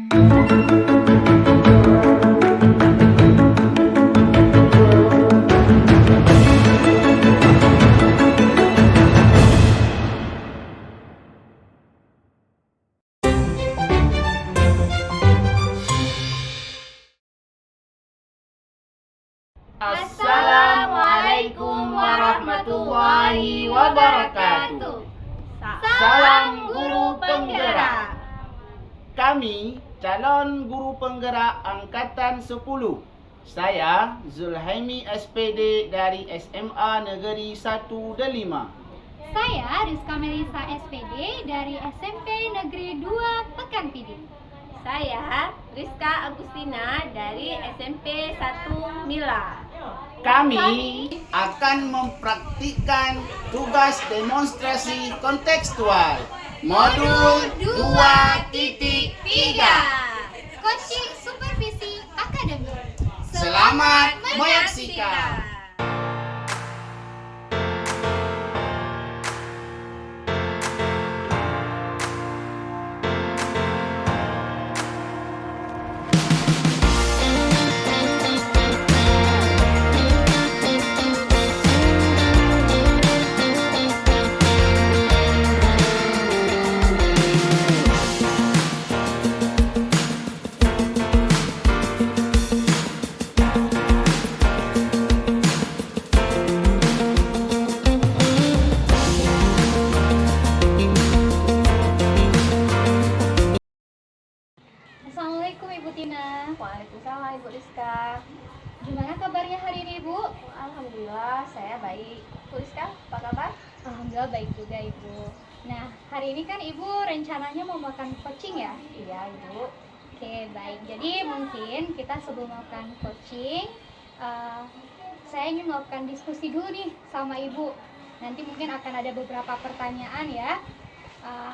Assalamualaikum warahmatullahi wabarakatuh. Salam Guru Penggerak. Kami calon guru penggerak angkatan 10. Saya Zulhaimi SPD dari SMA Negeri 1 Delima. Saya Rizka Melisa SPD dari SMP Negeri 2 Pekanpidi. Saya Rizka Agustina dari SMP 1 Mila. Kami akan mempraktikkan tugas demonstrasi kontekstual modul 2.3. Coaching Supervisi Akademik. Selamat menyaksikan. Assalamualaikum Ibu Tina. Waalaikumsalam Ibu Rizka. Gimana kabarnya hari ini Ibu? Alhamdulillah saya baik. Bu Rizka, apa kabar? Alhamdulillah baik juga Ibu. Nah, hari ini kan Ibu rencananya mau makan coaching ya? Iya Ibu. Oke, baik. Jadi mungkin kita sebelum melakukan coaching, saya ingin melakukan diskusi dulu nih sama Ibu. Nanti mungkin akan ada beberapa pertanyaan ya.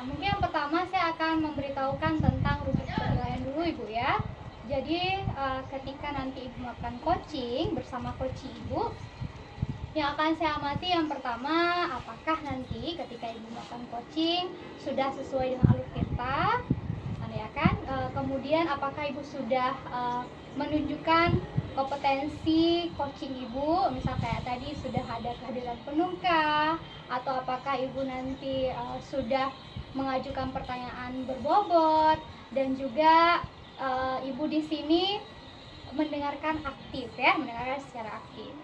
Mungkin yang pertama saya akan memberitahukan tentang rujuk penilaian dulu Ibu ya. Jadi ketika nanti Ibu melakukan coaching bersama coach Ibu, yang akan saya amati yang pertama, apakah nanti ketika Ibu melakukan coaching sudah sesuai dengan alur kita, ya kan? Kemudian apakah Ibu sudah menunjukkan kompetensi coaching Ibu, misal kayak tadi sudah ada kehadiran penuh kah? Atau apakah Ibu nanti sudah mengajukan pertanyaan berbobot, dan juga Ibu di sini mendengarkan aktif ya, mendengarkan secara aktif.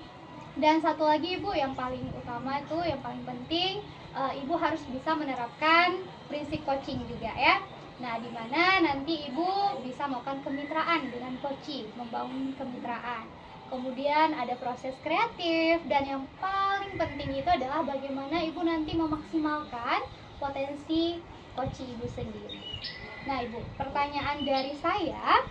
Dan satu lagi Ibu yang paling utama itu, yang paling penting, Ibu harus bisa menerapkan prinsip coaching juga ya. Nah, di mana nanti Ibu bisa melakukan kemitraan dengan coaching, membangun kemitraan. Kemudian ada proses kreatif, dan yang paling penting itu adalah bagaimana Ibu nanti memaksimalkan potensi coaching Ibu sendiri. Nah Ibu, pertanyaan dari saya,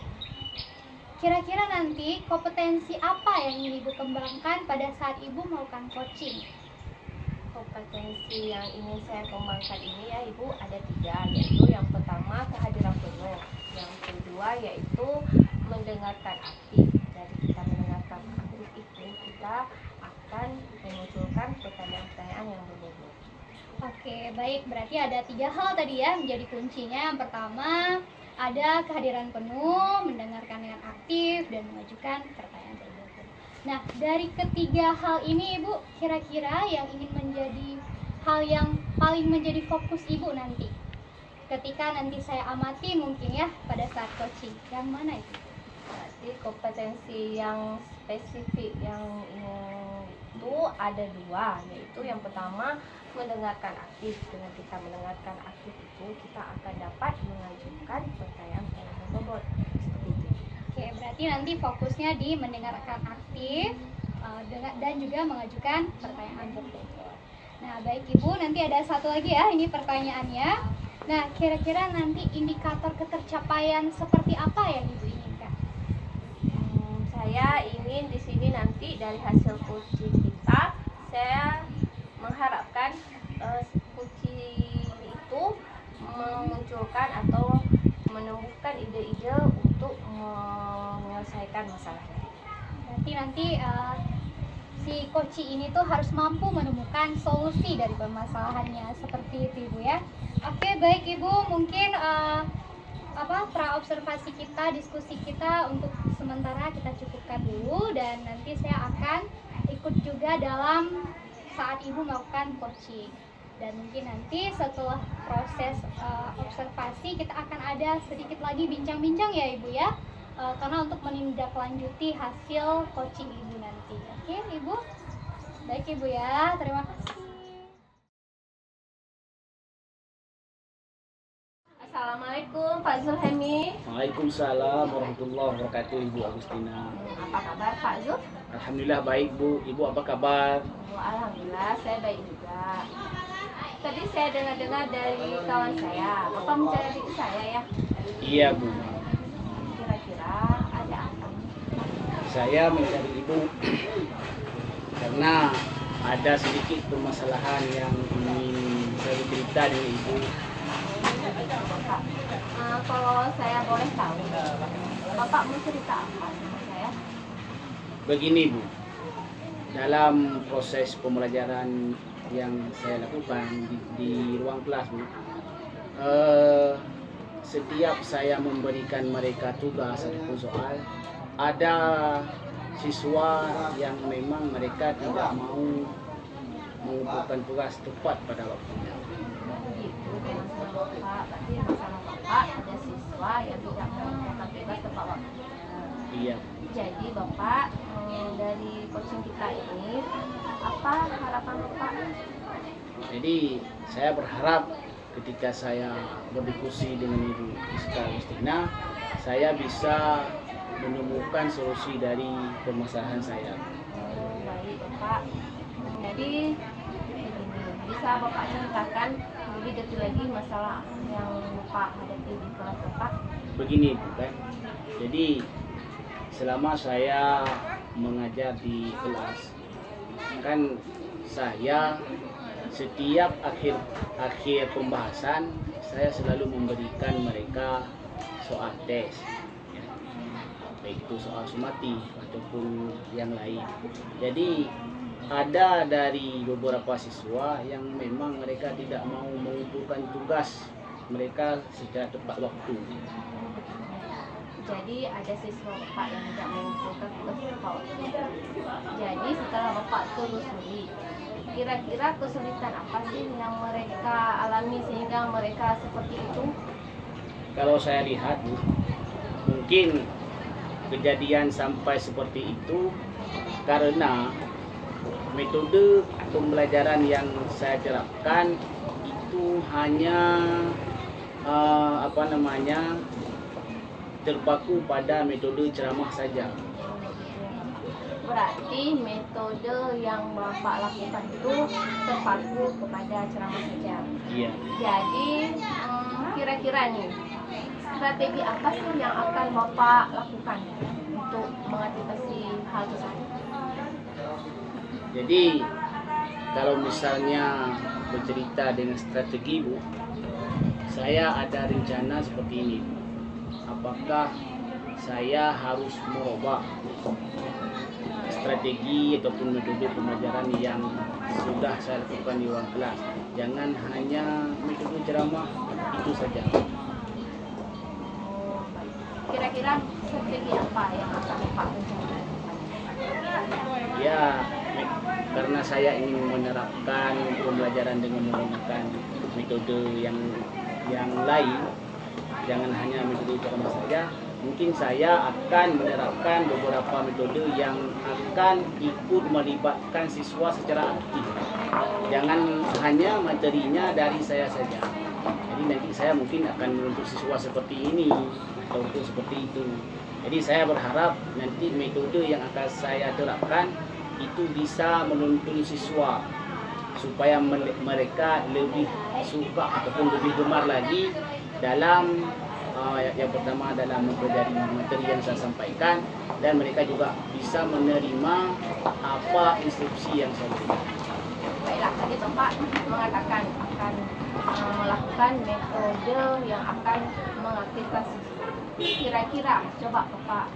kira-kira nanti kompetensi apa yang ingin Ibu kembangkan pada saat Ibu melakukan coaching? Kompetensi yang ingin saya kembangkan ini ya Ibu ada 3, yaitu yang pertama kehadiran penuh, yang kedua yaitu mendengarkan aktif. Dari kita mendengarkan aktif itu kita akan memunculkan pertanyaan-pertanyaan yang berbobot. Oke, baik. Berarti ada 3 hal tadi ya menjadi kuncinya. Yang pertama ada kehadiran penuh, mendengarkan dengan aktif, dan mengajukan pertanyaan berbobot. Nah, dari ketiga hal ini Ibu, kira-kira yang ingin menjadi hal yang paling menjadi fokus Ibu nanti ketika nanti saya amati mungkin ya pada saat coaching, yang mana itu? Berarti kompetensi yang spesifik yang itu ada 2, yaitu yang pertama mendengarkan aktif. Dengan kita mendengarkan aktif itu kita akan dapat mengajukan pertanyaan-pertanyaan berbobot seperti itu. Oke, berarti nanti fokusnya di mendengarkan aktif dan juga mengajukan pertanyaan berbobot. Nah, baik Ibu, nanti ada satu lagi ya, ini pertanyaannya. Nah, kira-kira nanti indikator ketercapaian seperti apa yang Ibu inginkan? Saya ingin di sini nanti dari hasil coaching kita, saya mengharapkan coaching itu memunculkan atau menemukan ide-ide untuk menyelesaikan masalahnya. Berarti nanti si coaching ini tuh harus mampu menemukan solusi dari permasalahannya, seperti itu Ibu ya. Oke, baik Ibu, mungkin observasi kita, diskusi kita untuk sementara kita cukupkan dulu, dan nanti saya akan ikut juga dalam saat Ibu melakukan coaching. Dan mungkin nanti setelah proses observasi kita akan ada sedikit lagi bincang-bincang ya Ibu ya, karena untuk menindaklanjuti hasil coaching Ibu nanti. Oke Ibu? Baik Ibu ya, terima kasih. Assalamualaikum Pak Zulhemi. Waalaikumsalam warahmatullahi wabarakatuh, Ibu Agustina. Apa kabar Pak Zul? Alhamdulillah baik, Bu. Ibu apa kabar? Alhamdulillah saya baik juga. Tadi saya dengar-dengar dari kawan saya, Bapak mencari saya ya. Iya, Bu. Kira-kira ada apa? Saya mencari Ibu karena ada sedikit permasalahan yang ingin saya cerita dengan Ibu. Bapak, kalau saya boleh tahu, Bapak mau cerita apa sama saya? Begini, Bu. Dalam proses pembelajaran yang saya lakukan di ruang kelas, Bu, setiap saya memberikan mereka tugas ataupun soal, ada siswa yang memang mereka tidak mau mengumpulkan tugas tepat pada waktunya. Begitu masalah Bapak, berarti masalah Bapak ada siswa yang tidak mengumpulkan tugas tepat waktunya. Iya. Jadi Bapak, dari coaching kita ini, apa harapan Bapak? Jadi saya berharap ketika saya berdiskusi dengan Ibu Iska Agustina, saya bisa menemukan solusi dari permasalahan saya. Baik Bapak, jadi bisa Bapak ceritakan lebih detail lagi masalah yang Bapak hadapi di kelas Bapak? Begini, Bu, kan? Jadi selama saya mengajar di kelas, kan saya setiap akhir pembahasan saya selalu memberikan mereka soal tes, ya. Baik itu soal sumati ataupun yang lain. Jadi ada dari beberapa siswa yang memang mereka tidak mau mengumpulkan tugas mereka secara tepat waktu. Jadi ada siswa Bapak yang tidak mengumpulkan tugas tepat waktu. Jadi setelah Bapak telusuri, kira-kira kesulitan apa sih yang mereka alami sehingga mereka seperti itu? Kalau saya lihat, Bu, mungkin kejadian sampai seperti itu karena metode pembelajaran yang saya terapkan itu hanya terpaku pada metode ceramah saja. Berarti metode yang Bapak lakukan itu terpaku kepada ceramah saja. Iya. Jadi kira-kira nih, strategi apa sih yang akan Bapak lakukan untuk mengantisipasi hal tersebut? Jadi kalau misalnya bercerita dengan strategi, Bu, saya ada rencana seperti ini. Apakah saya harus merubah strategi ataupun metode pembelajaran yang sudah saya lakukan di ruang kelas? Jangan hanya metode ceramah itu saja. Kira-kira strategi apa yang akan Bapak rencanakan? Ya, karena saya ingin menerapkan pembelajaran dengan menggunakan metode yang lain, jangan hanya metode ceramah saja. Mungkin saya akan menerapkan beberapa metode yang akan ikut melibatkan siswa secara aktif. Jangan hanya materinya dari saya saja. Jadi nanti saya mungkin akan menuntut siswa seperti ini atau seperti itu. Jadi saya berharap nanti metode yang akan saya terapkan itu bisa menuntun siswa supaya mereka lebih suka ataupun lebih gemar lagi dalam yang pertama dalam mempelajari materi yang saya sampaikan, dan mereka juga bisa menerima apa instruksi yang saya berikan. Baiklah, tadi Bapak mengatakan akan melakukan metode yang akan mengaktifkan siswa. Kira-kira coba Bapak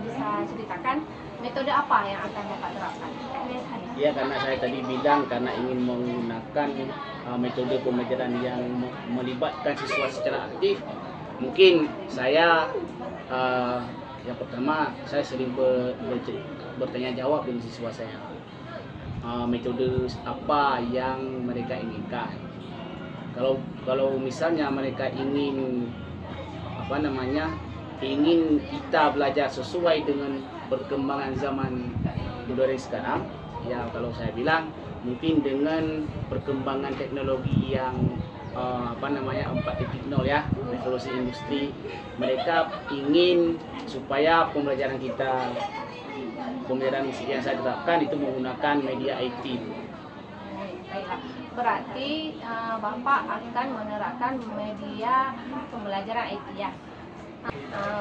bisa ceritakan metode apa yang akan Bapak terapkan? Ya, karena saya tadi bilang karena ingin menggunakan metode pembelajaran yang melibatkan siswa secara aktif, mungkin saya yang pertama saya sering bertanya jawab dengan siswa saya, metode apa yang mereka inginkan. Kalau misalnya mereka ingin ingin kita belajar sesuai dengan perkembangan zaman modern sekarang, ya kalau saya bilang mungkin dengan perkembangan teknologi yang 4.0 ya, revolusi industri, mereka ingin supaya pembelajaran yang saya terapkan itu menggunakan media IT. Baiklah, berarti Bapak akan menerapkan media pembelajaran IT ya.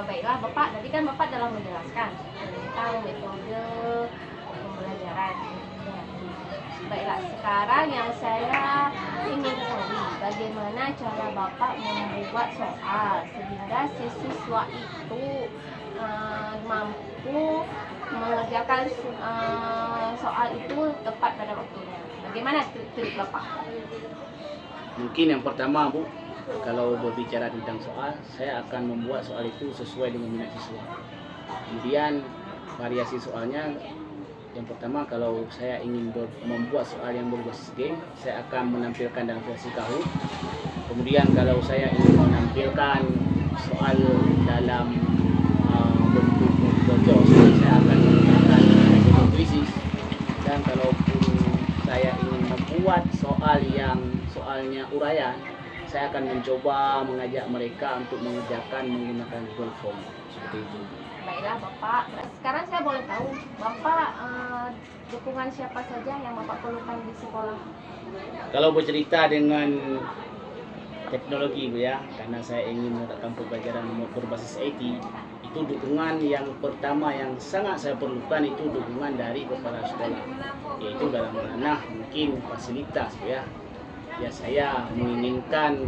Baiklah Bapak, tadi kan Bapak dalam menjelaskan tentang metode pembelajaran. Baiklah, sekarang yang saya ingin tahu bagaimana cara Bapak membuat soal sehingga siswa itu mampu mengerjakan soal itu tepat pada waktunya. Bagaimana trik Bapak? Mungkin yang pertama Bu, kalau berbicara tentang soal, saya akan membuat soal itu sesuai dengan minat siswa. Kemudian variasi soalnya, yang pertama kalau saya ingin membuat soal yang berbasis game, saya akan menampilkan dalam versi Kahoot. Kemudian kalau saya ingin menampilkan soal dalam bentuk multiple choice, saya akan menggunakan metode krisis. Dan kalaupun saya ingin membuat soal yang soalnya uraian, saya akan mencoba mengajak mereka untuk mengerjakan menggunakan Google Form seperti itu. Baiklah Bapak, sekarang saya boleh tahu Bapak dukungan siapa saja yang Bapak perlukan di sekolah? Kalau bercerita dengan teknologi Bu ya, karena saya ingin menerapkan pembelajaran berbasis IT, itu dukungan yang pertama yang sangat saya perlukan itu dukungan dari kepala sekolah, yaitu dalam ranah mungkin fasilitas Bu ya. Ya saya menginginkan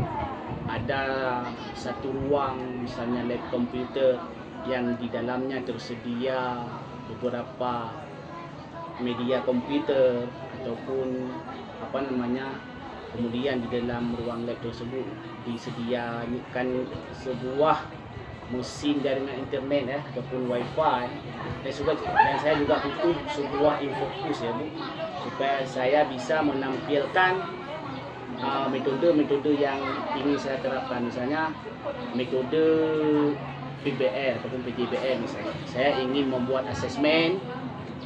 ada satu ruang misalnya lab komputer yang di dalamnya tersedia beberapa media komputer ataupun kemudian di dalam ruang lab tersebut disediakan sebuah mesin jaringan internet ya ataupun wifi, dan saya juga butuh sebuah infokus ya Bu, supaya saya bisa menampilkan metode-metode yang ingin saya terapkan. Misalnya metode PBL ataupun PJBL misalnya, saya ingin membuat asesmen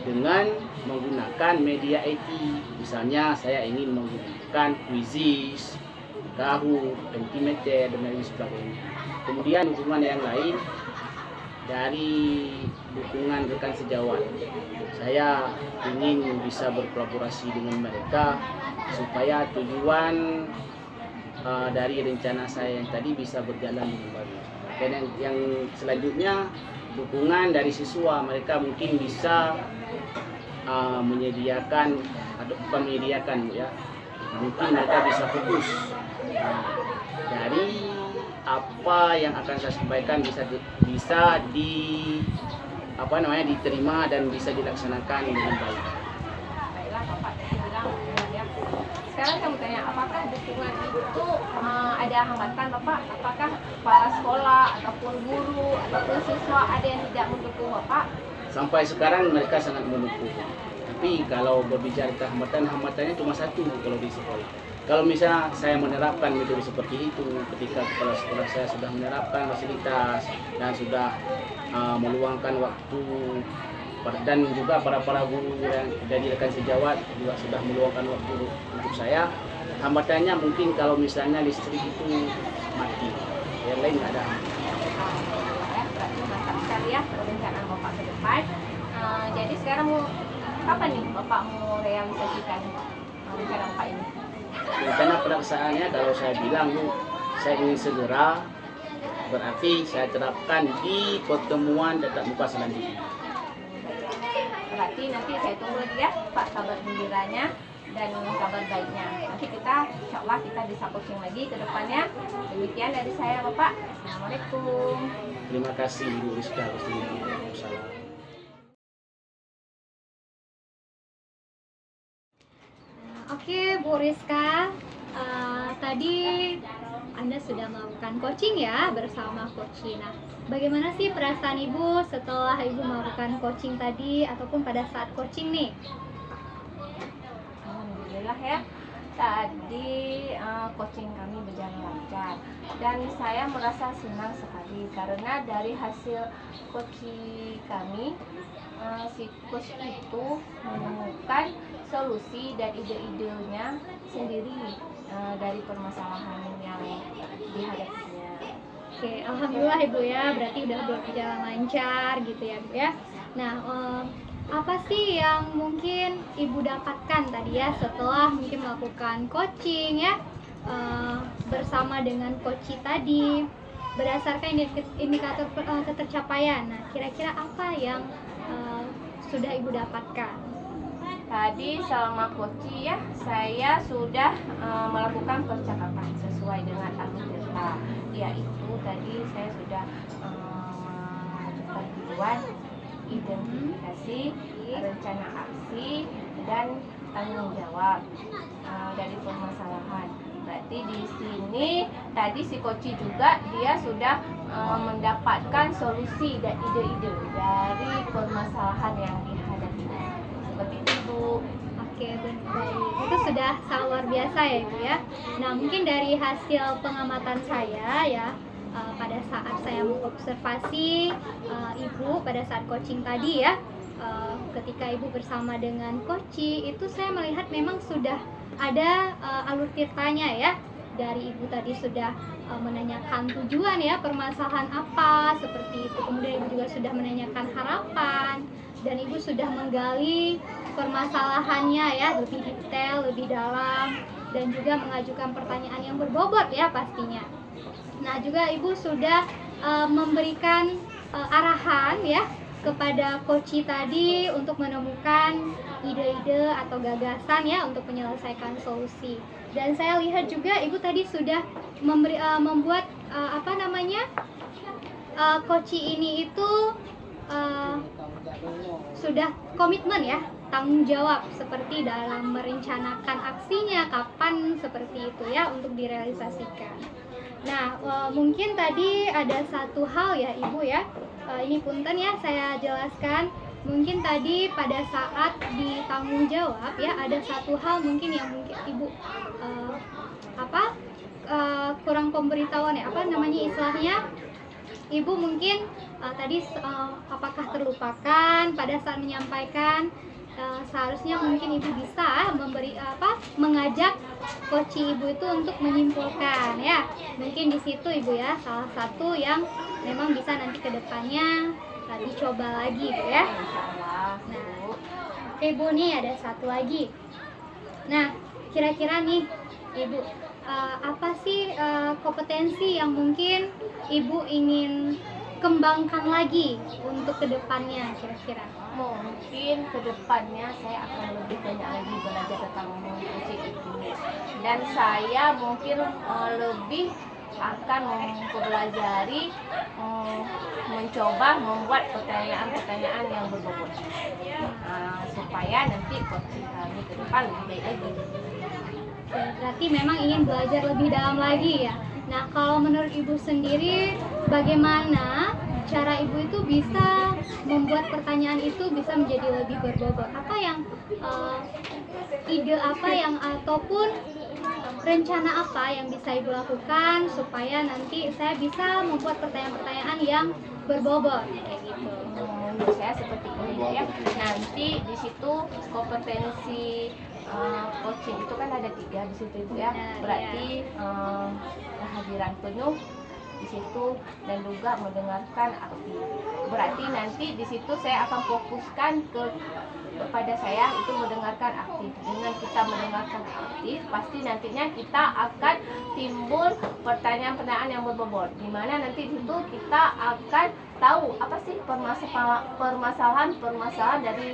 dengan menggunakan media IT. Misalnya saya ingin menggunakan Quizzes, Kahoot, Mentimeter dan lain sebagainya. Kemudian dukungan yang lain dari dukungan rekan sejawat, saya ingin bisa berkolaborasi dengan mereka supaya tujuan dari rencana saya yang tadi bisa berjalan dengan baik. Dan yang selanjutnya dukungan dari siswa, mereka mungkin bisa menyediakan atau bukan menyediakan ya, mungkin mereka bisa fokus dari apa yang akan saya sampaikan bisa diterima dan bisa dilaksanakan dengan baik. Baiklah Bapak, bilang ya. Sekarang saya mau tanya, apakah dukungan itu ada hambatan Bapak? Apakah kepala sekolah ataupun guru ataupun siswa ada yang tidak mendukung Bapak? Sampai sekarang mereka sangat mendukung. Tapi kalau berbicara hambatannya cuma satu kalau di sekolah. Kalau misalnya saya menerapkan metode seperti itu, ketika kepala sekolah saya sudah menerapkan fasilitas dan sudah meluangkan waktu, dan juga para guru yang jadi rekan sejawat juga sudah meluangkan waktu untuk saya, hambatannya mungkin kalau misalnya listrik itu mati, yang lain nggak ada. Berarti mantap sekali ya perencanaan Bapak ke depan. Jadi sekarang kapan nih Bapak mau realisasikan rencana Bapak ini? Rencana pelaksanaannya kalau saya bilang Bu, saya ingin segera, berarti saya terapkan di pertemuan tatap muka selanjutnya. Berarti nanti saya tunggu lagi ya Pak kabar gembiranya dan kabar baiknya. Nanti kita insya Allah kita bisa coaching lagi ke depannya. Demikian dari saya Bapak. Assalamualaikum. Terima kasih Bu Rizka. Waalaikumsalam. Oke Bu Rizka, tadi Anda sudah melakukan coaching ya bersama Coach. Nah, bagaimana sih perasaan Ibu setelah Ibu melakukan coaching tadi ataupun pada saat coaching nih? Alhamdulillah ya, tadi coaching kami berjalan lancar dan saya merasa senang sekali karena dari hasil coaching kami si coach itu menemukan solusi dan ide-idenya sendiri dari permasalahan yang dihadapinya. Oke, alhamdulillah Ibu ya, berarti udah berjalan lancar gitu ya Bu ya. Nah, apa sih yang mungkin Ibu dapatkan tadi ya setelah mungkin melakukan coaching ya bersama dengan Coach tadi berdasarkan indikator ketercapaian. Nah, kira-kira apa yang sudah Ibu dapatkan? Tadi selama coaching ya, saya sudah melakukan percakapan sesuai dengan alur delta, yaitu tadi saya sudah mengajukan tujuan, identifikasi, rencana aksi, dan tanggung jawab dari permasalahan. Berarti di sini tadi si coach juga dia sudah mendapatkan solusi dan ide-ide dari permasalahan yang dihadapinya. Seperti itu, Bu. Oke, baik. Itu sudah sangat luar biasa ya Ibu ya. Nah, mungkin dari hasil pengamatan saya ya, pada saat saya mengobservasi Ibu pada saat coaching tadi ya, ketika Ibu bersama dengan Coach itu saya melihat memang sudah ada alur tirtanya ya. Dari Ibu tadi sudah menanyakan tujuan ya, permasalahan apa seperti itu. Kemudian Ibu juga sudah menanyakan harapan dan Ibu sudah menggali permasalahannya ya lebih detail, lebih dalam, dan juga mengajukan pertanyaan yang berbobot ya pastinya. Nah, juga Ibu sudah memberikan arahan ya kepada Coach tadi untuk menemukan ide-ide atau gagasan ya untuk menyelesaikan solusi. Dan saya lihat juga Ibu tadi sudah membuat Coach ini itu sudah komitmen ya, tanggung jawab seperti dalam merencanakan aksinya kapan seperti itu ya untuk direalisasikan. Nah, mungkin tadi ada satu hal ya Ibu ya, ini punten ya saya jelaskan. Mungkin tadi pada saat di tanggung jawab ya ada satu hal mungkin yang mungkin Ibu kurang pemberitahuan ya, istilahnya Ibu mungkin tadi apakah terlupakan pada saat menyampaikan. Seharusnya mungkin Ibu bisa mengajak Coach Ibu itu untuk menyimpulkan ya. Mungkin di situ Ibu ya salah satu yang memang bisa nanti ke depannya dicoba lagi Bu ya. Nah, oke Bu, nih ada satu lagi. Nah, kira-kira nih Ibu apa sih kompetensi yang mungkin Ibu ingin kembangkan lagi untuk kedepannya kira-kira? Mungkin kedepannya saya akan lebih banyak lagi belajar tentang musik itu, dan saya mungkin lebih akan mempelajari mencoba membuat pertanyaan-pertanyaan yang berbobot supaya nanti coaching kami ke depan lebih baik lagi. Berarti memang ingin belajar lebih dalam lagi ya. Nah, kalau menurut Ibu sendiri bagaimana cara Ibu itu bisa membuat pertanyaan itu bisa menjadi lebih berbobot? Apa yang ide apa yang ataupun rencana apa yang bisa Ibu lakukan supaya nanti saya bisa membuat pertanyaan-pertanyaan yang berbobot kayak gitu? Menurut saya seperti ini ya. Nanti di situ kompetensi coaching itu kan ada 3 di situ ya. Berarti kehadiran penuh di situ dan juga mendengarkan aktif. Berarti nanti di situ saya akan fokuskan kepada saya itu mendengarkan aktif. Dengan kita mendengarkan aktif, pasti nantinya kita akan timbul pertanyaan-pertanyaan yang berbobot. Di mana nanti di situ kita akan tahu apa sih permasalahan dari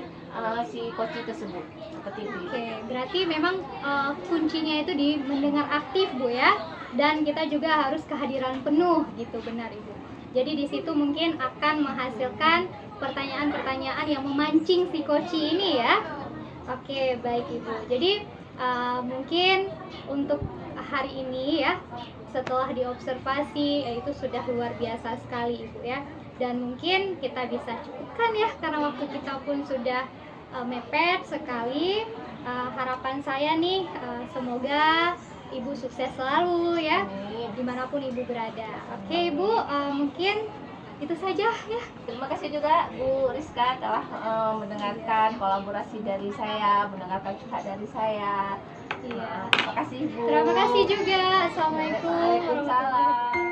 si coach tersebut. Seperti itu. Oke, berarti memang kuncinya itu di mendengar aktif Bu ya. Dan kita juga harus kehadiran penuh gitu, benar Ibu. Jadi di situ mungkin akan menghasilkan pertanyaan-pertanyaan yang memancing si coach ini ya. Oke, baik Ibu. Jadi mungkin untuk hari ini ya setelah diobservasi itu sudah luar biasa sekali Ibu ya. Dan mungkin kita bisa cukupkan ya karena waktu kita pun sudah mepet sekali. Harapan saya nih semoga Ibu sukses selalu ya, Amin. dimanapun Ibu berada. Oke Ibu, mungkin itu saja ya. Terima kasih juga Bu Rizka telah mendengarkan kolaborasi dari saya, mendengarkan curhat dari saya. Iya. Terima kasih Bu. Terima kasih juga. Assalamualaikum warahmatullahi Waalaikumsalam.